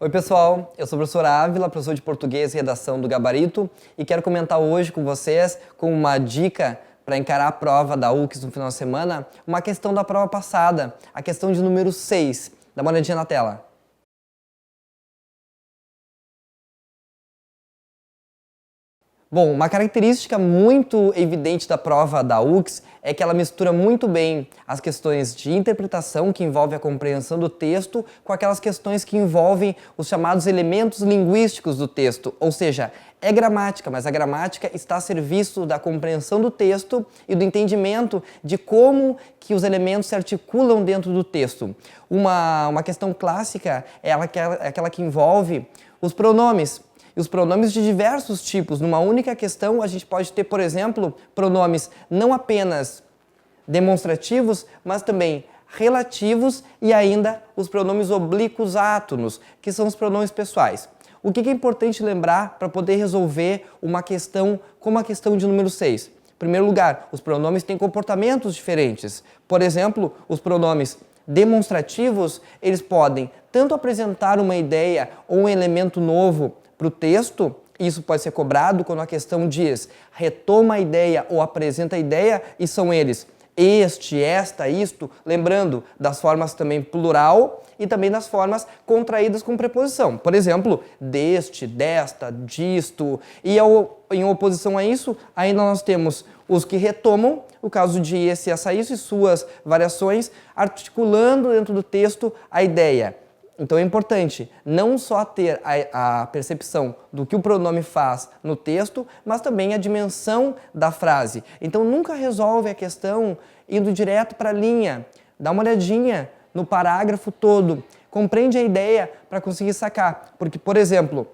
Oi pessoal, eu sou o professor Ávila, professor de português e redação do Gabarito e quero comentar hoje com vocês, com uma dica para encarar a prova da UCS no final de semana, uma questão da prova passada, a questão de número 6. Dá uma olhadinha na tela. Bom, uma característica muito evidente da prova da UCS é que ela mistura muito bem as questões de interpretação, que envolve a compreensão do texto, com aquelas questões que envolvem os chamados elementos linguísticos do texto, ou seja, é gramática, mas a gramática está a serviço da compreensão do texto e do entendimento de como que os elementos se articulam dentro do texto. Uma questão clássica é aquela que envolve os pronomes. E os pronomes de diversos tipos. Numa única questão, a gente pode ter, por exemplo, pronomes não apenas demonstrativos, mas também relativos e ainda os pronomes oblíquos átonos, que são os pronomes pessoais. O que é importante lembrar para poder resolver uma questão como a questão de número 6? Em primeiro lugar, os pronomes têm comportamentos diferentes. Por exemplo, os pronomes demonstrativos, eles podem tanto apresentar uma ideia ou um elemento novo para o texto, isso pode ser cobrado quando a questão diz retoma a ideia ou apresenta a ideia, e são eles este, esta, isto, lembrando das formas também plural e também das formas contraídas com preposição. Por exemplo, deste, desta, disto. E em oposição a isso, ainda nós temos os que retomam, o caso de esse, essa, isso e suas variações, articulando dentro do texto a ideia. Então é importante não só ter a percepção do que o pronome faz no texto, mas também a dimensão da frase. Então nunca resolve a questão indo direto para a linha. Dá uma olhadinha no parágrafo todo, compreende a ideia para conseguir sacar. Porque, por exemplo,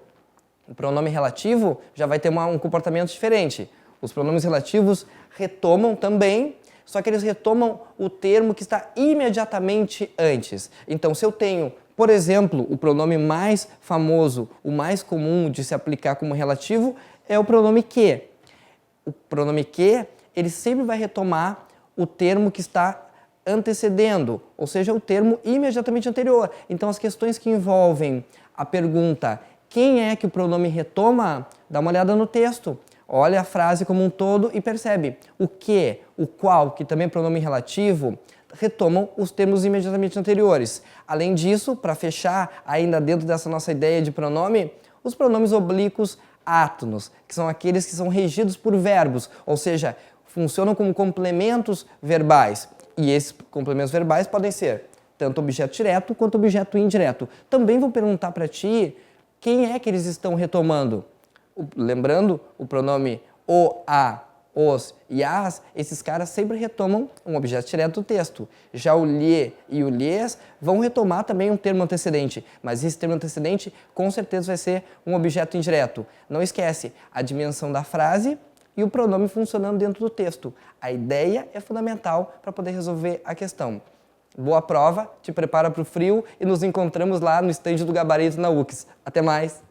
o pronome relativo já vai ter um comportamento diferente. Os pronomes relativos retomam também, só que eles retomam o termo que está imediatamente antes. Então, se eu tenho, por exemplo, o pronome mais famoso, o mais comum de se aplicar como relativo, é o pronome que. O pronome que, ele sempre vai retomar o termo que está antecedendo, ou seja, o termo imediatamente anterior. Então, as questões que envolvem a pergunta quem é que o pronome retoma, dá uma olhada no texto. Olha a frase como um todo e percebe o que, o qual, que também é pronome relativo, retomam os termos imediatamente anteriores. Além disso, para fechar ainda dentro dessa nossa ideia de pronome, os pronomes oblíquos átonos, que são aqueles que são regidos por verbos, ou seja, funcionam como complementos verbais. E esses complementos verbais podem ser tanto objeto direto quanto objeto indireto. Também vou perguntar para ti quem é que eles estão retomando. Lembrando, o pronome o, a, os e as, esses caras sempre retomam um objeto direto do texto. Já o lhe e o lhes vão retomar também um termo antecedente, mas esse termo antecedente com certeza vai ser um objeto indireto. Não esquece a dimensão da frase e o pronome funcionando dentro do texto. A ideia é fundamental para poder resolver a questão. Boa prova, te prepara para o frio e nos encontramos lá no estande do Gabarito na UCS. Até mais!